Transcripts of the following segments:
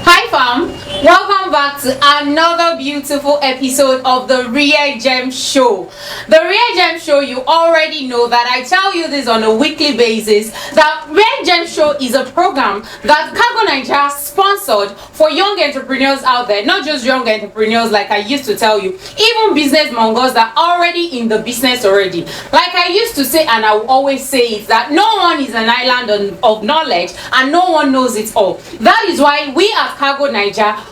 Hi fam, welcome back to another beautiful episode of the RareGemShow. The RareGemShow, you already know that I tell you this on a weekly basis, that RareGemShow is a program that CargoNaija sponsored for young entrepreneurs out there. Not just young entrepreneurs like I used to tell you, even business mongers that are already in the business already. Like I used to say, and I will always say it, that no one is an island of knowledge and no one knows it all. That is why we at CargoNaija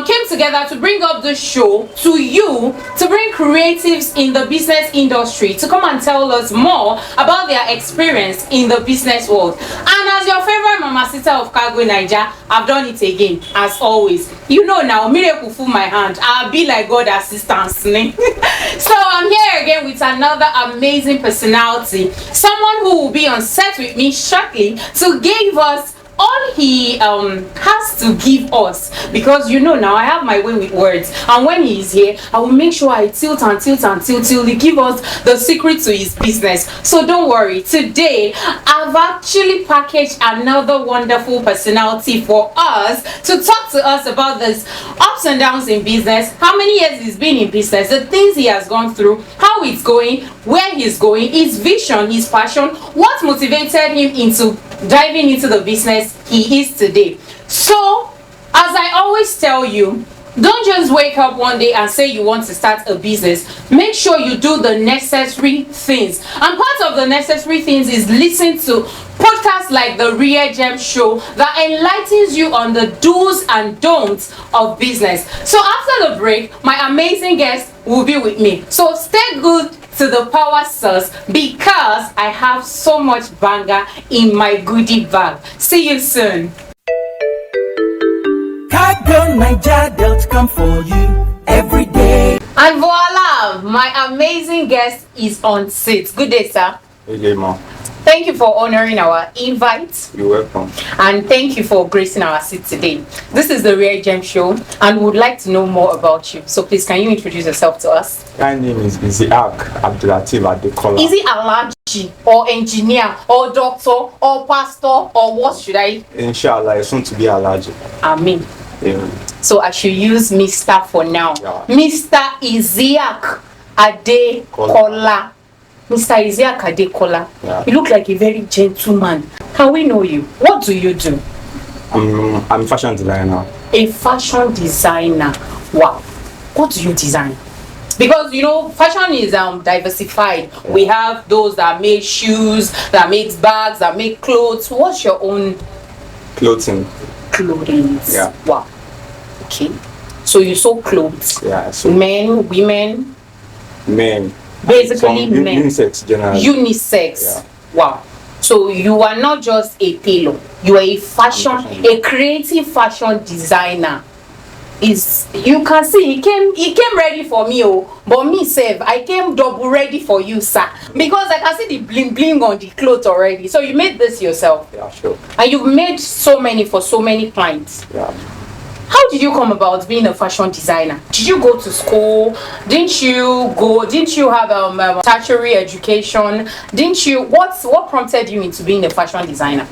came together to bring up this show to you, to bring creatives in the business industry to come and tell us more about their experience in the business world. And as your favorite mama sister of CargoNaija, I've done it again, as always. You know now, miracle full my hand. I'll be like God assistance. So I'm here again with another amazing personality, someone who will be on set with me shortly to give us all he has to give us, because you know now I have my way with words, and when he's here I will make sure I tilt till he give us the secret to his business. So don't worry, today I've actually packaged another wonderful personality for us to talk to us about this ups and downs in business, how many years he's been in business, the things he has gone through, how it's going, where he's going, his vision, his passion, what motivated him into diving into the business he is today. So, as I always tell you, don't just wake up one day and say you want to start a business. Make sure you do the necessary things. And part of the necessary things is listen to podcasts like the RareGemShow that enlightens you on the do's and don'ts of business. So after the break, my amazing guest will be with me. So stay good to the power source, because I have so much banger in my goodie bag. See you soon. CargoNaija.com for you every day. And voila, my amazing guest is on set. Good day, sir. Good day, ma. Thank you for honoring our invite. You're welcome. And thank you for gracing our seat today. This is the RareGemShow, and we would like to know more about you. So please, can you introduce yourself to us? My name is Isiaka Adekola. Is it allergy, or engineer, or doctor, or pastor, or what should I? Inshallah, it's soon to be allergic. Amen. Yeah. So I should use Mr. for now. Yeah. Mr. Isiaka Adekola. Mr. Isiaka Adekola. Yeah. You look like a very gentleman. Can we know you? What do you do? I'm a fashion designer. A fashion designer. Wow. What do you design? Because you know, fashion is diversified. Yeah. We have those that make shoes, that makes bags, that make clothes. What's your own Clothing. clothing? Yeah. Wow. Okay. So you sew clothes. Yeah. So Men, women, men. basically men. Unisex generally. Unisex. Yeah. Wow. So you are not just a tailor, you are a fashion, a creative fashion designer. Is you can see he came ready for me, but me sef I came double ready for you, sir, because I can see the bling bling on the clothes already. So you made this yourself, Yeah, sure. and you've made so many for so many clients. Yeah. How did you come about being a fashion designer? Did you go to school? Didn't you have tertiary education? Didn't you what prompted you into being a fashion designer?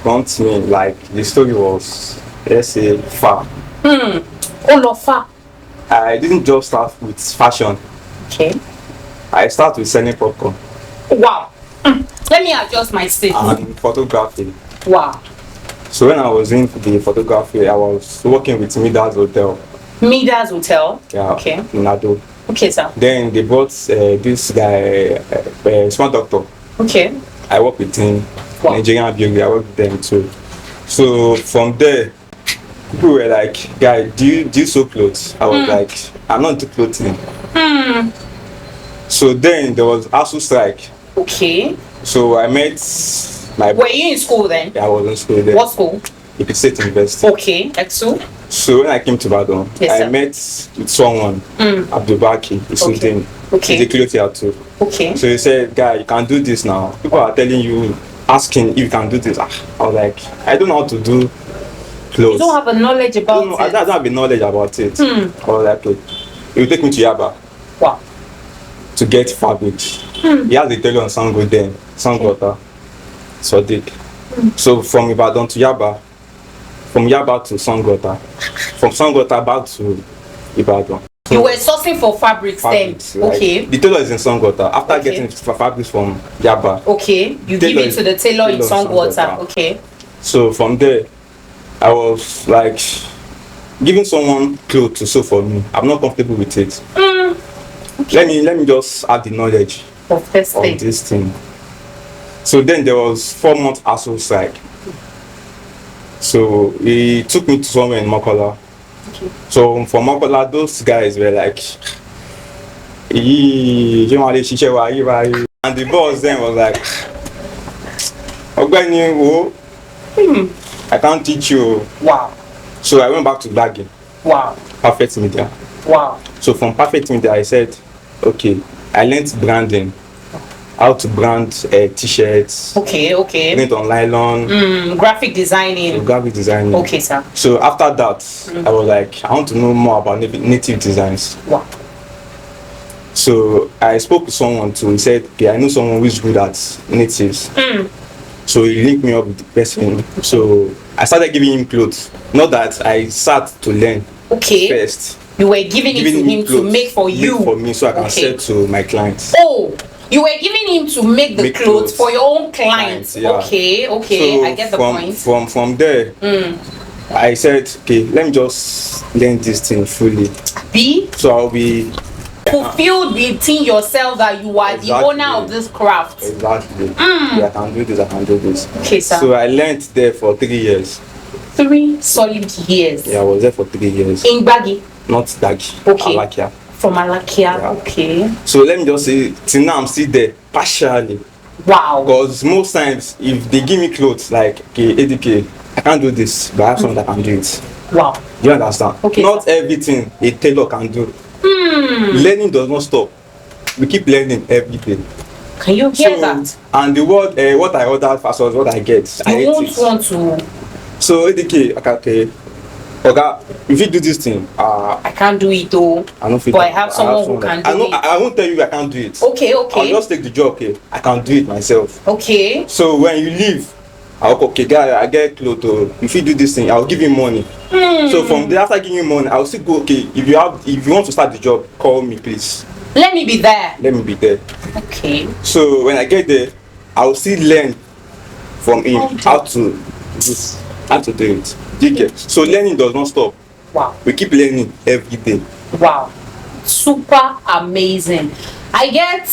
Prompt me, like the story was, let's say, far. Olofa. I didn't just start with fashion. Okay. I started with selling popcorn Wow. Let me adjust my seat. and photography. Wow. So when I was in the photography, I was working with Midas Hotel. Midas Hotel. Yeah. Okay. In Ado. Okay, sir. Then they brought this guy, small doctor. Okay. I work with him. Wow. Nigerian beauty, I work with them too. So from there, people were like, "Guy, do you sew clothes?" I was like, "I'm not into clothing." So then there was ASU strike. Okay. So I met my. Were you in school then? Yeah, I was in school then. What school? If State University. Okay. Exo. So when I came to Badon, Yes, sir. I met with someone, Abdulbaki, Okay. He's a clothes here too. Okay. So he said, "Guy, you can do this now. People are telling you, asking if you can do this." I was like, "I don't know how to do clothes." You don't have a knowledge about I it. don't have the knowledge about it. I was like, "Okay, it will take me to Yaba Wow. to get fabrics." He has the tailor on Sango then, Sangota, Sadiq. So from Ibadan to Yaba, from Yaba to Sangota, from Sangota back to Ibadan. You were sourcing for fabrics then. Like, Okay. the tailor is in Sangota. After Okay. getting fabrics from Yaba. Okay. You give it to the tailor in Sangota. Okay. So from there, I was like giving someone clothes to sew for me. I'm not comfortable with it. Okay. Let me just have the knowledge Of this of thing. this thing. So then there was 4 months ASO strike. So he took me to somewhere in Makola. Okay. So from Makola, those guys were like, and the boss then was like, I can't teach you. Wow. So I went back to bagging. Wow. Perfect Media. Wow. So from Perfect Media, I said, okay, I learned branding, how to brand t-shirts, Okay. Okay. print on nylon, Graphic designing. graphic designing. Okay, sir. So after that, I was like, I want to know more about native designs. Wow. So I spoke to someone too. He said, okay, I know someone who is good at natives. So he linked me up with the person. So I started giving him clothes. Not that I sat to learn Okay. first. You were giving it to him to clothes, make for you. for me, so I can Okay. sell to my clients. Oh, you were giving him to make the Make clothes clothes. for your own clients. Clients, yeah. Okay. Okay. So I get the from, point. From there, I said, okay, let me just learn this thing fully. Be So I'll be fulfilled within yourself that you are the Exactly. owner of this craft. exactly. Yeah, I can do this. I can do this. Okay, sir. So I learned there for 3 years. 3 solid years. Yeah, I was there for 3 years. In Baggy. Not Dagi. Okay. Alakia. From Alakia. Yeah. Okay. So let me just say, till now I'm still there partially. Wow. Because most times, if they give me clothes like, okay, ADK, I can't do this, but I have someone that can do it. Wow. You understand? Okay, Not everything a tailor can do. Learning does not stop. We keep learning every day. Can you hear that? And the word, what I ordered first was what I get. I You hate won't it. want to. So ADK, okay, if you do this thing, I can't do it though. I don't feel. But I have someone who can do it. I won't tell you I can't do it. Okay. I'll Okay. just take the job. Okay, I can do it myself. Okay. So when you leave, I'll okay, guy, I get clothes. If you do this thing, I'll give you money. So from there, after giving you money, I'll still go. Okay, if you want to start the job, call me, please. Let me be there. Let me be there. Okay. So when I get there, I'll still learn from him Okay. how to do it. Do you get? So learning does not stop. Wow. We keep learning every day. Wow. Super amazing. I get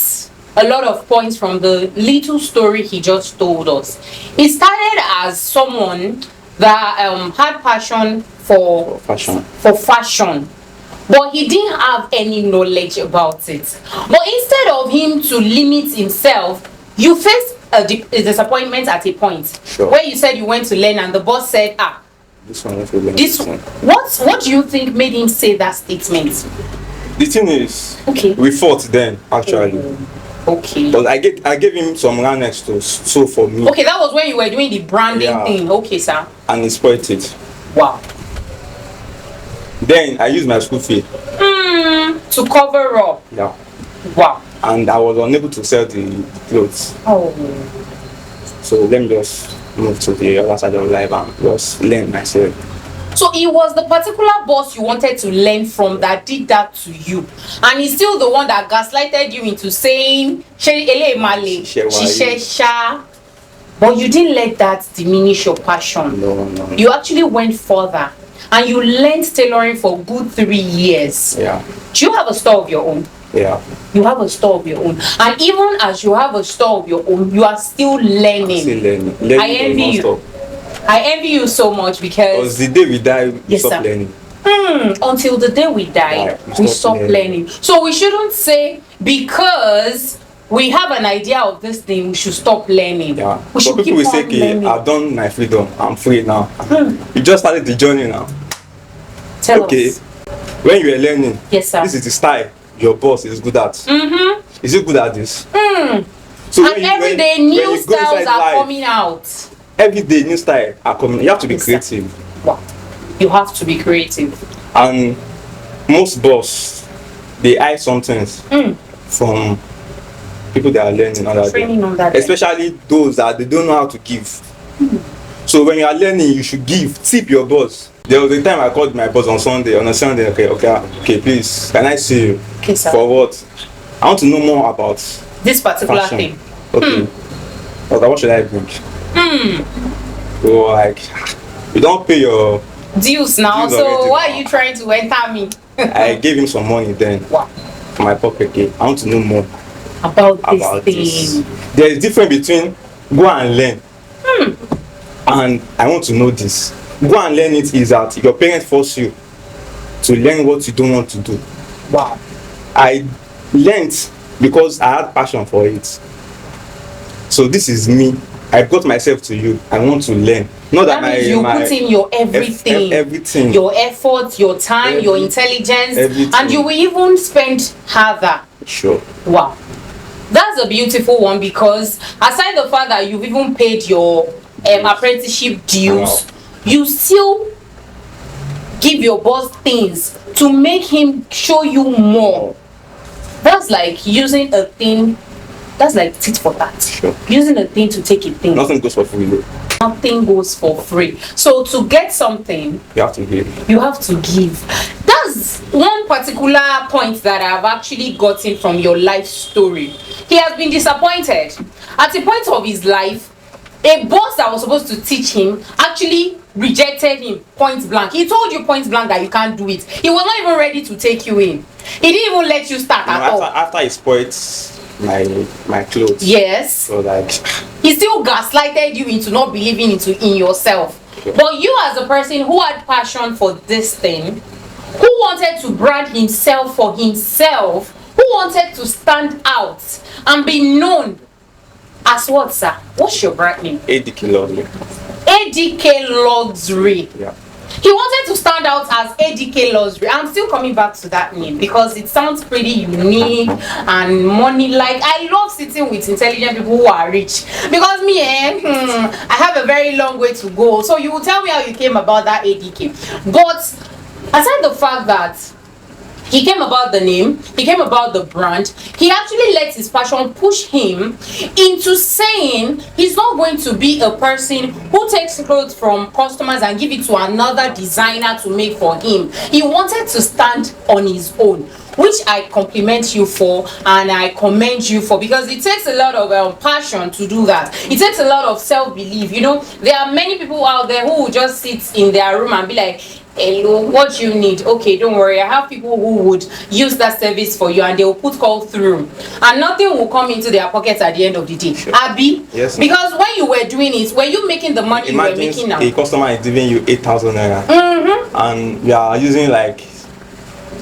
a lot of points from the little story he just told us. He started as someone that had passion for Fashion. but he didn't have any knowledge about it. But instead of him to limit himself, you faced a disappointment at a point. Sure. Where you said you went to learn and the boss said, This one, if you learn this one. what do you think made him say that statement? The thing is, Okay. we fought then actually. Okay. But I gave him some ranex to sew for me, Okay, that was when you were doing the branding Yeah. thing. Okay, sir. and he spoiled it. Wow. Then I used my school fee. To cover up. Yeah. Wow. And I was unable to sell the clothes. Oh. So let me just move to the other side of life and just learn myself. So it was the particular boss you wanted to learn from that did that to you, and he's still the one that gaslighted you into saying sha. But you didn't let that diminish your passion. No. You actually went further and you learned tailoring for good 3 years. Yeah. Do you have a store of your own? Yeah. You have a store of your own, and even as you have a store of your own, you are still learning. Still learning. I Learning envy does you. not stop. I envy you so much Because because the day we die, we Yes, stop sir. learning. until the day we die, Yeah, we stop learning. So we shouldn't say because we have an idea of this thing, we should stop learning. Yeah. We So should people keep will say, on okay, learning. I've done my freedom. I'm free now. You just started the journey now. Tell Okay. us. When you are learning, Yes, sir. this is the style your boss is good at. Is he good at this? So And every day new you go styles inside are life, coming out. every day new style are coming. You have to be Yes, sir. creative. Wow. You have to be creative. And most boss, they hide some things from people that are learning on that day. Training on that day. Especially those that they don't know how to give. So when you are learning, you should give, tip your boss. There was a time I called my boss on a Sunday, okay, please, can I see you? Okay, sir. For what? I want to know more about this particular fashion. thing. Okay. Okay, what should I bring? So like, you don't pay your dues now, dues so already. why are you trying to enter me? I gave him some money then. Wow. For my pocket. Okay. I want to know more about this thing. There is difference between go and learn and I want to know this. Go and learn it is that your parents force you to learn what you don't want to do. Wow. I learned because I had passion for it. So this is me. I brought myself to you. I want to learn. Not that means you put in your everything, everything, your effort, your time, your intelligence, and you will even spend harder. Sure. Wow. That's a beautiful one, because aside the fact that you've even paid your apprenticeship dues, you still give your boss things to make him show you more. That's like using a thing. That's like tit for tat. Sure. Using a thing to take a thing. Nothing goes for free though. Nothing goes for free. So to get something, you have to give. You have to give. That's one particular point that I've actually gotten from your life story. He has been disappointed. At a point of his life, a boss that was supposed to teach him actually rejected him point blank. He told you point blank that you can't do it. He was not even ready to take you in. He didn't even let you start at all. After he spoiled my clothes. Yes. So like he still gaslighted you into not believing in yourself. Okay. But you, as a person who had passion for this thing, who wanted to brand himself for himself, who wanted to stand out and be known as what, sir? What's your brand name? ADK Luxury. ADK Luxury. Yeah. He wanted to stand out as ADK Luxury. I'm still coming back to that name because it sounds pretty unique and money-like. I love sitting with intelligent people who are rich, because me, I have a very long way to go. So you will tell me how you came about that ADK. But aside the fact that he came about the name, he came about the brand, he actually let his passion push him into saying he's not going to be a person who takes clothes from customers and give it to another designer to make for him. He wanted to stand on his own, which I compliment you for and I commend you for, because it takes a lot of passion to do that. It takes a lot of self-belief. You know, there are many people out there who will just sit in their room and be like, hello, what you need? Okay, don't worry, I have people who would use that service for you, and they will put call through and nothing will come into their pockets at the end of the day. Sure. Abby? Yes. Because when you were doing it, were you making the money Imagine you were making now? a customer is giving you 8,000 naira and you are using like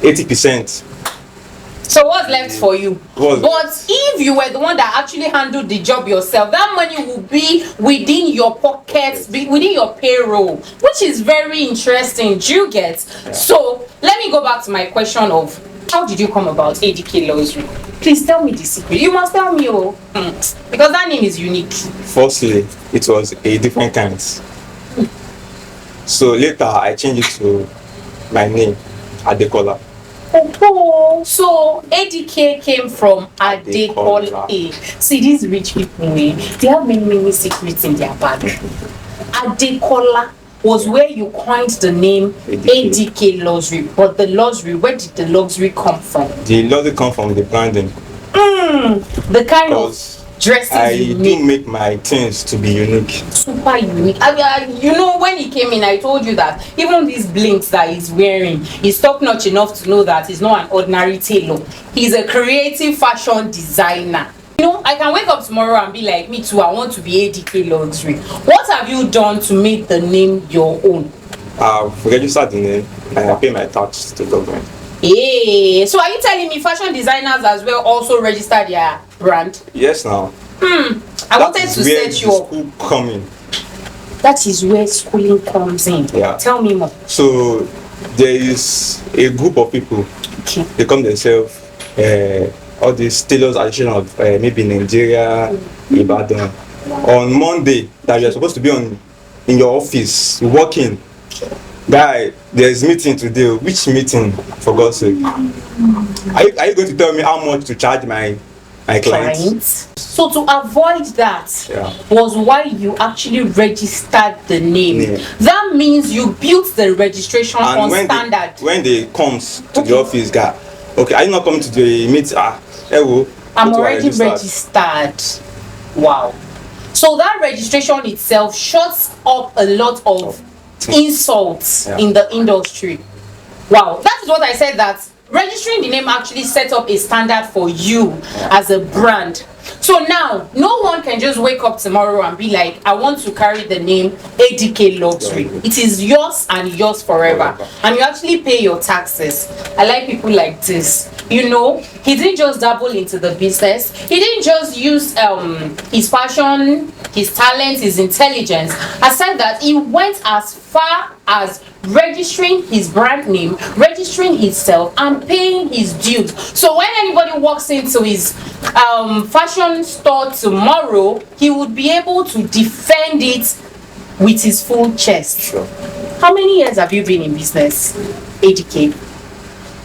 80%. So what's left for you? What? But if you were the one that actually handled the job yourself, that money will be within your pockets, within your payroll, which is very interesting. Do you get? Yeah. So let me go back to my question of how did you come about ADK Luxury? Please tell me the secret. You must tell me, because that name is unique. Firstly, it was a different kind. So later I changed it to my name, Adekola. Oh, so ADK came from Adekola. See, these rich people, they have many secrets in their bag. Adekola was where you coined the name ADK Luxury. But the luxury, where did the luxury come from? The luxury come from the branding. The kind of dresses I you do make. make my things to be unique. Super unique. You know, when he came in, I told you that even these blinks that he's wearing, he's top notch enough to know that he's not an ordinary tailor. He's a creative fashion designer. You know, I can wake up tomorrow and be like, me too, I want to be ADK Luxury. What have you done to make the name your own? I've registered the name and I pay my tax to government. Hey, so are you telling me fashion designers as well also register their brand? Yes, now. I wanted to set you up. School coming. That is where schooling comes in. Yeah. Tell me more. So there is a group of people. Okay. They come themselves. All these tailors association of maybe Nigeria, Ibadan. On Monday that you're supposed to be in your office working. Guy, there's meeting today. Which meeting, for God's sake? Are you going to tell me how much to charge my my clients. So to avoid that was why you actually registered the name. That means you built the registration And on when standard. when they comes to the office, guy, okay, are you not coming to the meet? I'm already registered. Wow. So that registration itself shuts up a lot of insults in the industry. Wow. That is what I said, that registering the name actually set up a standard for you as a brand. So now, no one can just wake up tomorrow and be like, I want to carry the name ADK Luxury. It is yours and yours forever. And you actually pay your taxes. I like people like this. You know, he didn't just dabble into the business. He didn't just use his passion, his talent, his intelligence. Aside that, he went as far as registering his brand name, registering himself, and paying his dues. So when anybody walks into his fashion store tomorrow, he would be able to defend it with his full chest. Sure. How many years have you been in business, ADK?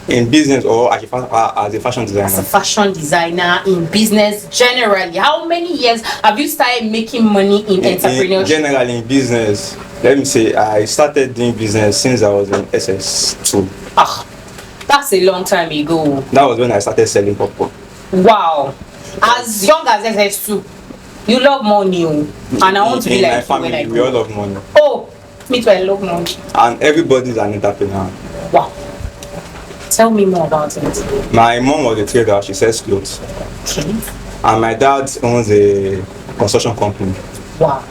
In business or as a fashion designer? As a fashion designer, in business generally, how many years have you started making money in entrepreneurship? Generally in business, let me say I started doing business since I was in SS2. That's a long time ago. That was when I started selling popcorn. Wow. As young as SS2, you love money, and I want to be like my you family, when I we all love money. Oh, me too, I love money. And everybody's an entrepreneur. Wow. Tell me more about it. My mom was a trader, she sells clothes. Okay. And my dad owns a construction company. Wow.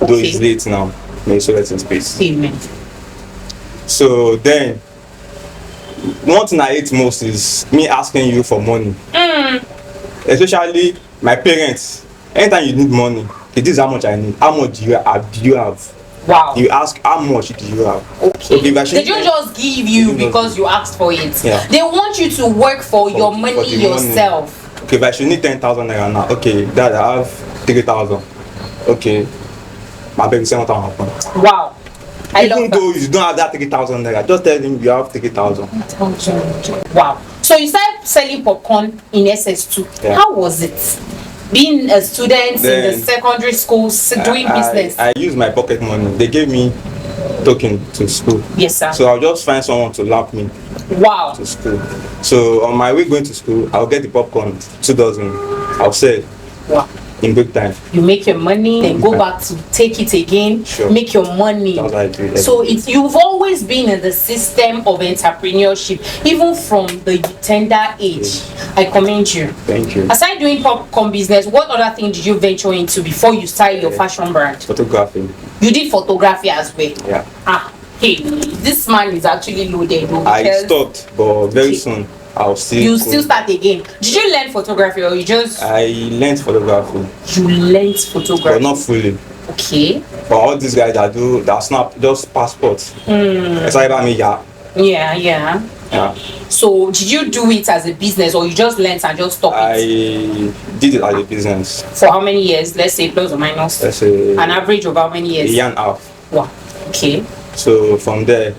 Though he's late now, may he so rest in space. Amen. So then, one thing I hate most is me asking you for money. Especially my parents. Anytime you need money, this is how much I need. How much do you have? Wow. You ask how much do you have? Okay. They don't just give you because you asked for it. Yeah. They want you to work for your money yourself. Okay, but I should need 10,000 naira now. Okay, Dad, I have 3,000. Okay, my baby say what happen. Wow. Even though you don't have that 3,000 naira, just tell him you have 3,000. Wow. So you started selling popcorn in SS2. Yeah. How was it? Being a student in the secondary school, doing business. I use my pocket money. They gave me token to school. Yes, sir. So I'll just find someone to lap me. Wow. To school. So on my way going to school, I'll get the popcorn, 2 dozen. I'll sell. Wow. In break time. You make your money, then go back to take it again, make your money. That's what I do. So you've always been in the system of entrepreneurship, even from the tender age. I commend you. Thank you. Aside doing popcorn business, what other thing did you venture into before you started your fashion brand? Photography. You did photography as well? Yeah. Hey, this man is actually loaded. I stopped, but very soon I'll still. You still start again. Did you learn photography or you just? I learned photography. You learned photography, but not fully. Okay. But all these guys that snap just passports. It's like me, Yeah. So did you do it as a business or you just learned and just stopped I it? did it as a business. For how many years? Let's say plus or minus. Let's say an average of how many years? A year and a half. Wow. Okay. So from there,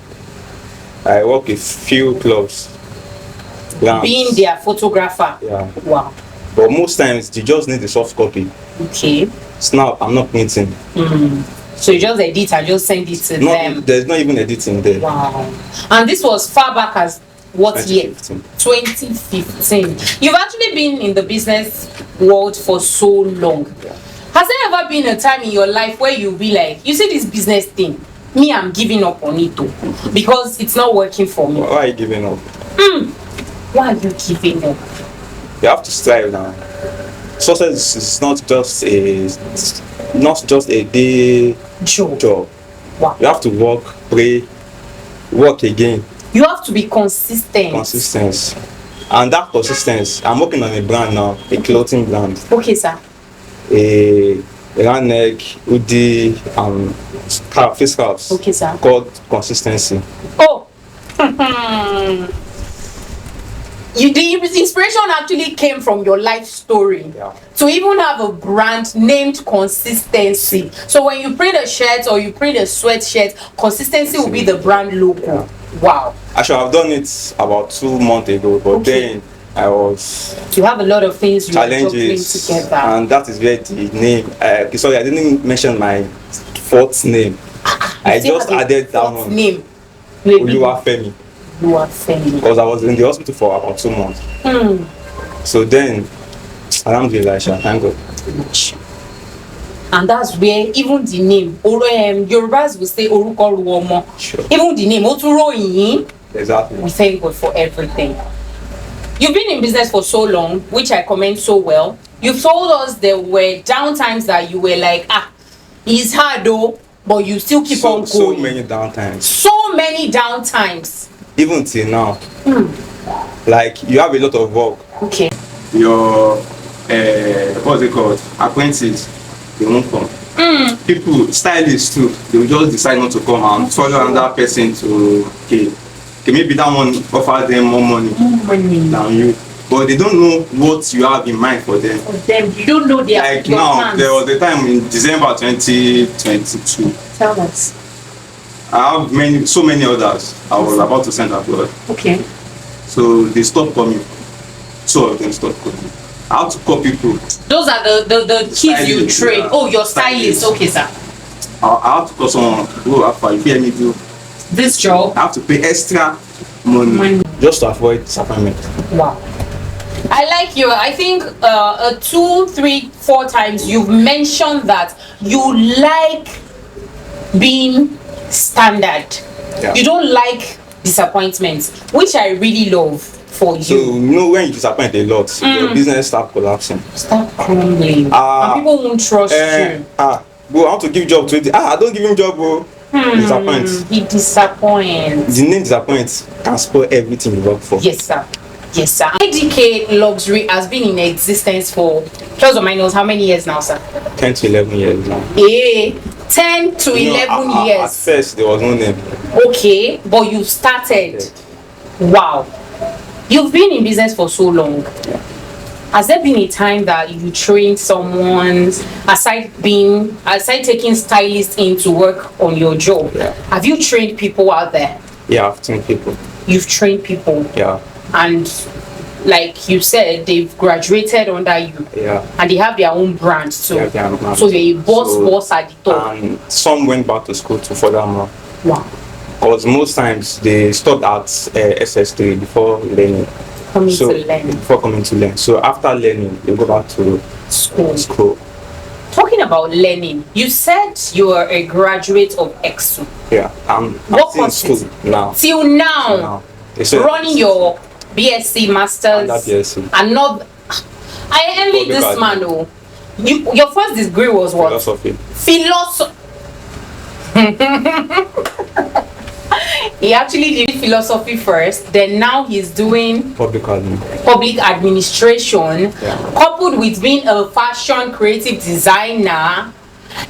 I work with few clubs. Being their photographer. Yeah. Wow. But most times you just need the soft copy. Okay. Snap, I'm not printing. So you just edit and just send it to them. There's not even editing there. Wow. And this was far back as what 2015. year? 2015. You've actually been in the business world for so long. Yeah. Has there ever been a time in your life where you'll be like, you see this business thing, me, I'm giving up on it too, because it's not working for me? Why are you giving up? Why are you giving up? You have to strive now. Success is not just a day job. Wow. You have to work, pray, work again. You have to be consistent. Consistency. And that consistency, I'm working on a brand now, a clothing brand. Okay, sir. A round neck, hoodie, and face scarves. Okay, sir. Called Consistency. Oh. The inspiration actually came from your life story. Yeah. To even have a brand named Consistency. So when you print a shirt or you print a sweatshirt, Consistency will be the brand logo. Yeah. Wow. I should have done it about 2 months ago, but then You have a lot of things you are juggling challenges, together. and that is where the name. Sorry, I didn't mention my fourth name. I still just have a added that fourth one. name. Oluwafemi. Oluwafemi. Because I was in the hospital for about 2 months. So then, alhamdulillah, thank God. And that's where even the name, Yorubas will say Oruko Ruomo. Sure. Even the name, Oturoyin. Exactly. We thank God for everything. You've been in business for so long, which I commend so well. You've told us there were downtimes that you were like, it's hard though, but you still keep on going. So many downtimes. So many downtimes. Even till now. Like, you have a lot of work. Okay. Your, what's it called? Apprentices, they won't come. People, stylists too, they will just decide not to come and follow another person to, okay, maybe that one offer them more money than you. But they don't know what you have in mind for them. You don't know their like your now, plans. there was a time in December 2022. Tell us. I have so many others I was about to send abroad. Okay. So they stopped coming. 2 of them stopped coming. I have to call people. Those are the kids you train. Yeah. Oh, your stylist. Okay, sir. I have to call someone. Go after you pay me do This job. I have to pay extra money just to avoid disappointment. Wow. I like you. I think 2, 3, 4 times you've mentioned that you like being standard. Yeah. You don't like disappointments, which I really love for you. So you know, when you disappoint a lot, your business start collapsing. Start crumbling. And people won't trust you. Bro, I want to give job to it. I don't give him job, bro. Disappoints. He disappoints. The name disappoints can spoil everything you work for. Yes, sir. Yes, sir. ADK Luxury has been in existence for plus or minus how many years now, sir? 10 to 11 years now. 10 to 11 At years. first, there was no name. Okay, but you started. Wow. You've been in business for so long. Has there been a time that you trained someone aside taking stylists in to work on your job? Yeah. Have you trained people out there? Yeah, I've trained people. You've trained people. Yeah. And like you said, they've graduated under you. Yeah. And they have their own brand too. Yeah, they have brand. So you're a boss at the top. And some went back to school to further more. Wow. Because most times they stopped at SS3 before learning. Before coming to learn. So after learning, they go back to school. Talking about learning, you said you are a graduate of EXU. Yeah. I'm still in school now. Till now. Running your BSc Masters. BSc. And not. I envy this man though. Your first degree was what? Philosophy. He actually did philosophy first, then now he's doing public administration. Coupled with being a fashion creative designer.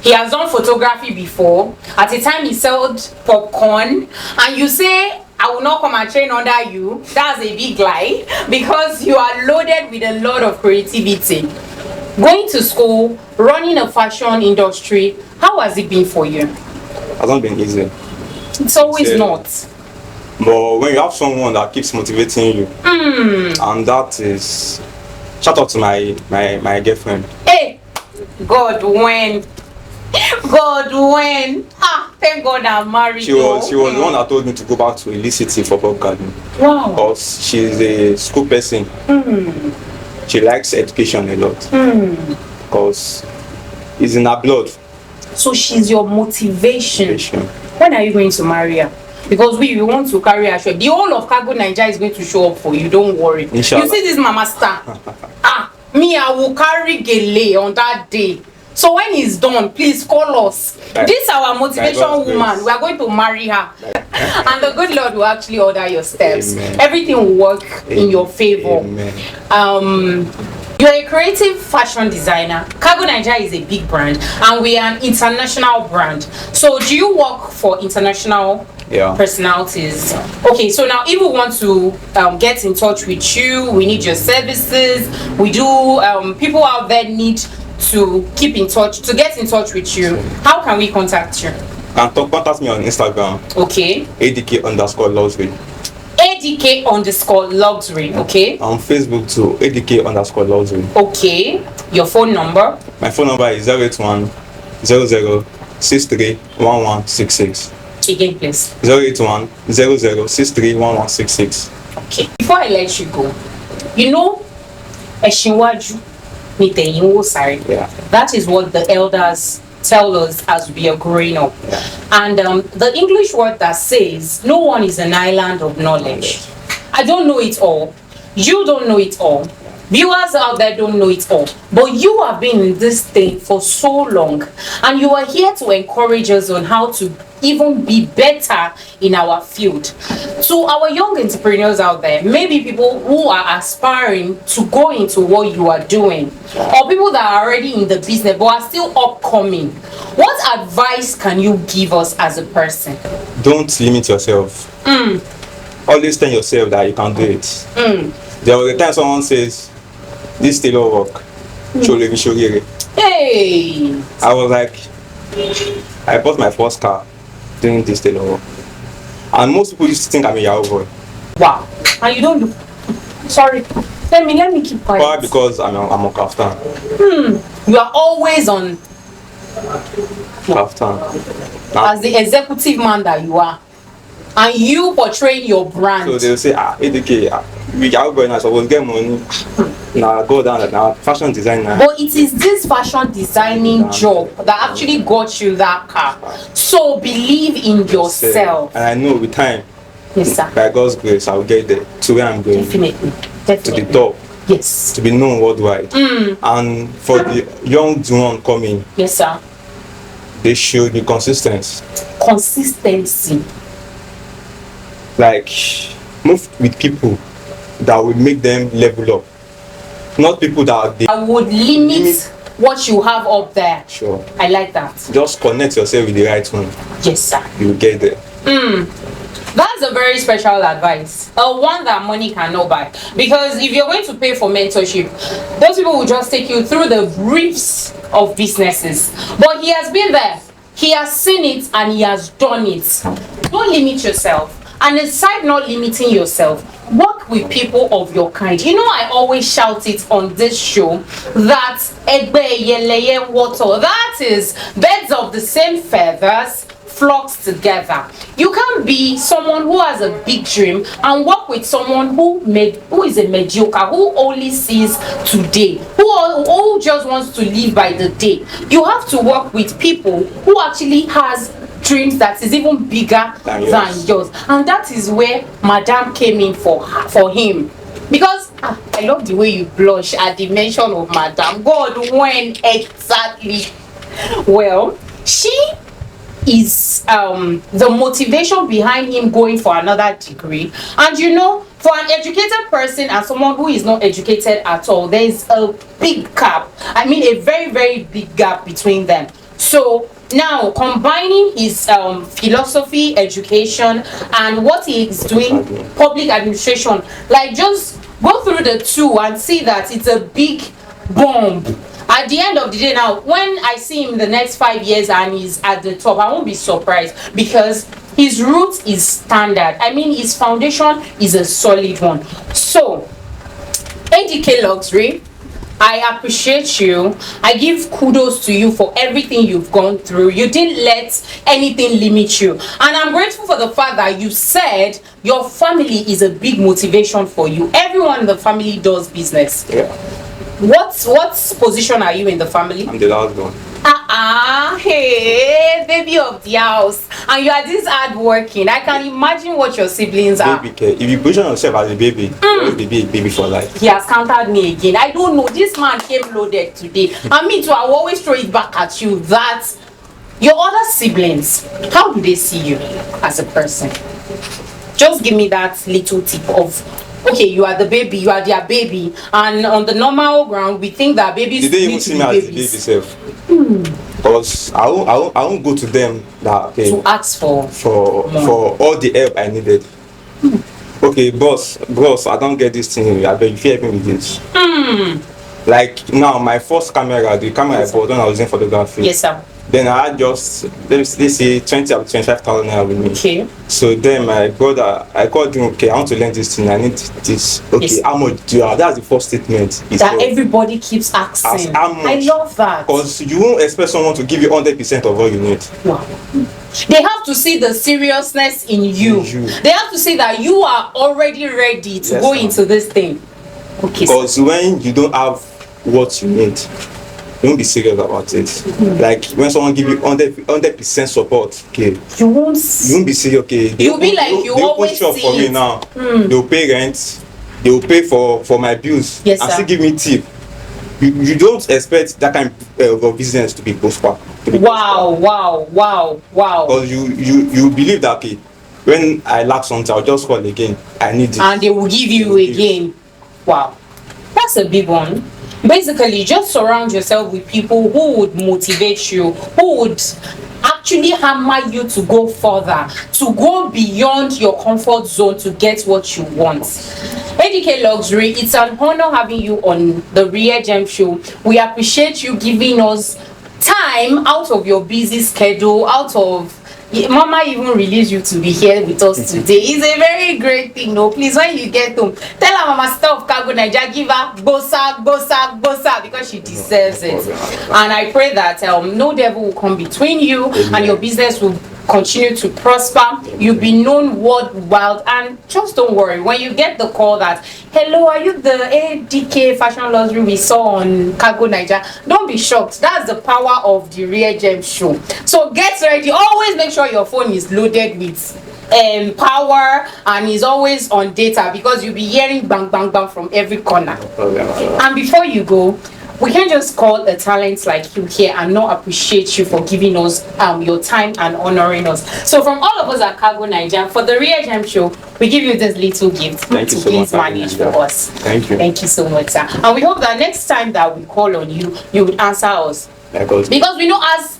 He has done photography before. At the time he sold popcorn, and you say I will not come and train under you. That's a big lie, because you are loaded with a lot of creativity. Going to school, running a fashion industry, how has it been for you? It hasn't been easy. It's always not. But when you have someone that keeps motivating you, and that is, shout out to my girlfriend. Hey, God when? Thank God I'm married. She was the one that told me to go back to Illicity for Bob Garden. Wow. Because she's a school person. She likes education a lot. Because it's in her blood. So she's your motivation. When are you going to marry her? Because we want to carry her show. The whole of CargoNaija is going to show up for you. Don't worry. Inshallah. You see this mama star? Me, I will carry Gele on that day. So when he's done, please call us. This is our motivation woman. We are going to marry her. And the good Lord will actually order your steps. Amen. Everything will work in your favor. Amen. You're a creative fashion designer. CargoNaija is a big brand, and we are an international brand. So do you work for international personalities? Okay, so now if we want to get in touch with you, we need your services. We do, people out there need to keep in touch, to get in touch with you. How can we contact you? Contact me on Instagram. Okay. ADK_Luxury. ADK_Luxury, okay? On Facebook too, ADK_Luxury. Okay. Your phone number? My phone number is 081 00 63 1166. Again, please. 081 00 63 1166. Okay. Before I let you go, you know, Eshinwaju ni teyin wo sare. Yeah. That is what the elders tell us as we are growing up. Yeah. And the English word that says, no one is an island of knowledge. I don't know it all. You don't know it all. Viewers out there don't know it all. But you have been in this thing for so long. And you are here to encourage us on how to even be better in our field. To our young entrepreneurs out there, maybe people who are aspiring to go into what you are doing, or people that are already in the business but are still upcoming, what advice can you give us as a person? Don't limit yourself. Always tell yourself that you can do it. There was a time someone says, this tailor work. Hey! I was like, I bought my first car doing this tailor work. And most people used to think I'm a Yahoo boy. Wow. And you don't look. Sorry. Let me keep quiet. Probably because I'm a crafter. You are always on Crafter. as the executive man that you are. And you portray your brand. So they'll say, ADK, we Yahoo boy now, so we'll get money. Now go down, now fashion designer. But it is this fashion designing job that actually got you that car. So believe in yourself. And I know with time, Yes, sir. by God's grace, I will get there to where I'm going. Definitely. To the top. Yes. To be known worldwide. And for the young one coming, Yes, sir. they should be consistent. Consistency. Like, move with people that will make them level up. Not people that they I would limit what you have up there. sure. I like that. Just connect yourself with the right one. Yes, sir. You will get there. That's a very special advice. One that money cannot buy. Because if you're going to pay for mentorship, those people will just take you through the reefs of businesses. But he has been there. He has seen it and he has done it. Don't limit yourself. And aside not limiting yourself, work with people of your kind. You know, I always shout it on this show that egbe yeleye water, that is birds of the same feathers flocks together. You can't be someone who has a big dream and work with someone who is a mediocre, who only sees today, who just wants to live by the day. You have to work with people who actually has dreams that is even bigger than yours. And that is where Madam came in for him. Because I love the way you blush at the mention of Madam. God, when exactly? Well, she is the motivation behind him going for another degree. And you know, for an educated person and someone who is not educated at all, there is a big gap. I mean, a very, very big gap between them. So now, combining his philosophy, education, and what he is doing, public administration, like just go through the two and see that it's a big bomb. At the end of the day now, when I see him in the next 5 years and he's at the top, I won't be surprised because his root is standard. I mean, his foundation is a solid one. So, ADK Luxury, I appreciate you. I give kudos to you for everything you've gone through. You didn't let anything limit you. And I'm grateful for the fact that you said your family is a big motivation for you. Everyone in the family does business. Yeah. What position are you in the family? I'm the last one. Hey, baby of the house. And you are this hardworking. I can imagine what your siblings are. Baby, if you position yourself as a baby, you always be a baby for life. He has countered me again. I don't know. This man came loaded today. And me too, I will always throw it back at you that your other siblings, how do they see you as a person? Just give me that little tip of, okay, you are the baby, you are their baby, and on the normal ground, we think that babies Did they even see me as the baby self? Because I won't go to them that okay, to ask for all the help I needed. Okay, boss, I don't get this thing. I beg you, help me with this. Hmm. Like now, my first camera, the camera I bought when I was in photography. Yes, sir. Then I had just let's say 20 or 25,000 naira with me. Okay. So then my brother, I called him. Okay, I want to learn this thing. I need this. Okay, Yes. how much do you have? That's the first statement. He That said, everybody keeps asking. how much? I love that. Because you won't expect someone to give you 100% of what you need. Wow. They have to see the seriousness in you. They have to see that you are already ready to Yes, go ma'am. into this thing. Okay. Because when you don't have what you need, you won't be serious about it. Like when someone give you 100% support, okay, You won't. you won't be serious. Okay, You'll be like you they always open shop see for me it. now. They'll pay rent. They'll pay for my bills. Yes, and sir. still give me tip. You don't expect that kind of business to be prosper. Wow. Because you believe that, okay, when I lack something, I'll just call again. I need it. And they will give you again. Wow. That's a big one. Basically, just surround yourself with people who would motivate you, who would actually hammer you to go further, to go beyond your comfort zone to get what you want. ADK Luxury, it's an honor having you on the RareGemShow. We appreciate you giving us time out of your busy schedule, out of Mama even released you to be here with us today. It's a very great thing. No, please, when you get home, tell her Mama Sister of CargoNaija, give her bossa, because she deserves it. And I pray that no devil will come between you. Amen. And your business will continue to prosper. You'll be known worldwide. And just don't worry, when you get the call that, hello, are you the ADK fashion luxury we saw on CargoNaija? Don't be shocked. That's the power of the RareGemShow. So get ready. Always make sure your phone is loaded with power and is always on data, because you'll be hearing bang from every corner. And before you go, we can't just call a talent like you here and not appreciate you for giving us your time and honoring us. So from all of us at CargoNaija, for the RareGemShow, we give you this little gift to please manage for us. Thank you. Thank you so much, sir. And we hope that next time that we call on you, you would answer us. Because we know as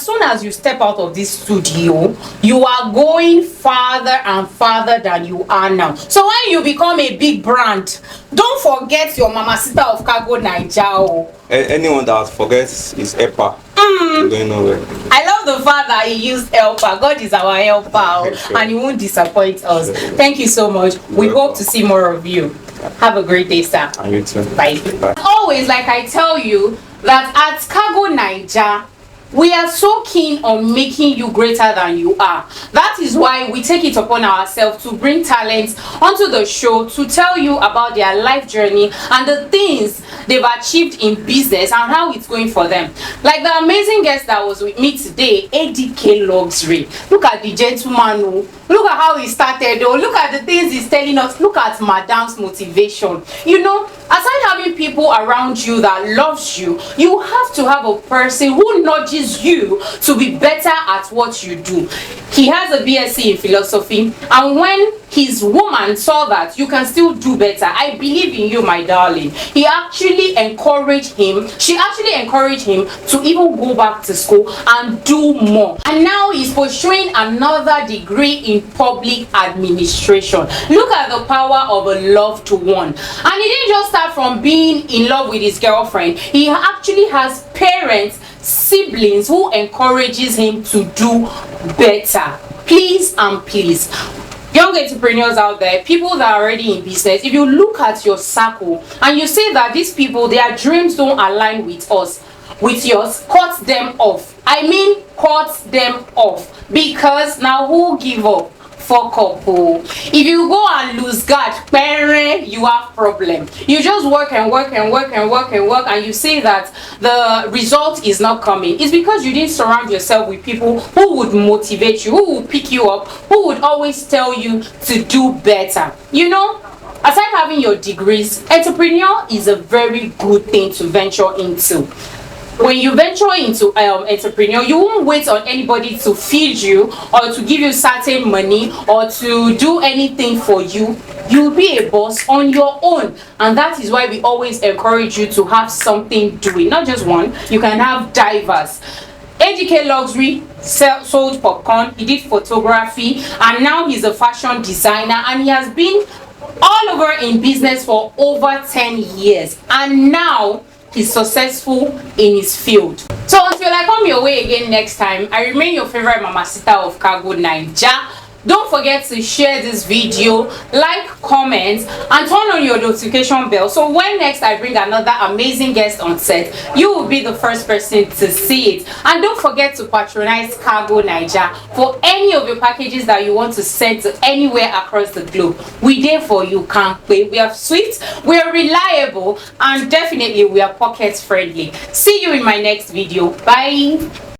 soon as you step out of this studio, you are going farther and farther than you are now. So when you become a big brand, don't forget your Mama Sister of CargoNaija. Anyone that forgets his helper, you're going nowhere. I love the fact that he used helper. God is our helper, and he won't disappoint us. Thank you so much. We hope to see more of you. Have a great day, sir. And you too. Bye. Always, like I tell you, that at CargoNaija, we are so keen on making you greater than you are. That is why we take it upon ourselves to bring talents onto the show to tell you about their life journey and the things they've achieved in business and how it's going for them. Like the amazing guest that was with me today, ADK Luxury. Look at the gentleman. Look at how he started. Look at the things he's telling us. Look at Madam's motivation. You know, aside having people around you that loves you, you have to have a person who nudges you to be better at what you do. He has a BSc in philosophy, and when his woman saw that you can still do better, I believe in you, my darling, she actually encouraged him to even go back to school and do more. And now he's pursuing another degree in public administration. Look at the power of a loved one. And he didn't just start from being in love with his girlfriend. He actually has parents, siblings who encourages him to do better. Please and please, young entrepreneurs out there, people that are already in business, if you look at your circle and you see that these people, their dreams don't align with yours, cut them off. I mean, cut them off, because now who give up? Fuck up. If you go and lose guard, you have problem. You just work and you see that the result is not coming. It's because you didn't surround yourself with people who would motivate you, who would pick you up, who would always tell you to do better. You know, aside having your degrees, entrepreneur is a very good thing to venture into. When you venture into entrepreneur, you won't wait on anybody to feed you or to give you certain money or to do anything for you. You'll be a boss on your own, and that is why we always encourage you to have something doing, not just one. You can have diverse. ADK Luxury sold popcorn, he did photography, and now he's a fashion designer, and he has been all over in business for over 10 years, and now he's successful in his field. So until I come your way again next time, I remain your favorite mama sister of CargoNaija. Don't forget to share this video, like, comment, and turn on your notification bell so when next I bring another amazing guest on set, you will be the first person to see it. And don't forget to patronize CargoNaija for any of your packages that you want to send to anywhere across the globe. We there for you, can't wait. We are swift, we are reliable, and definitely we are pocket friendly. See you in my next video. Bye.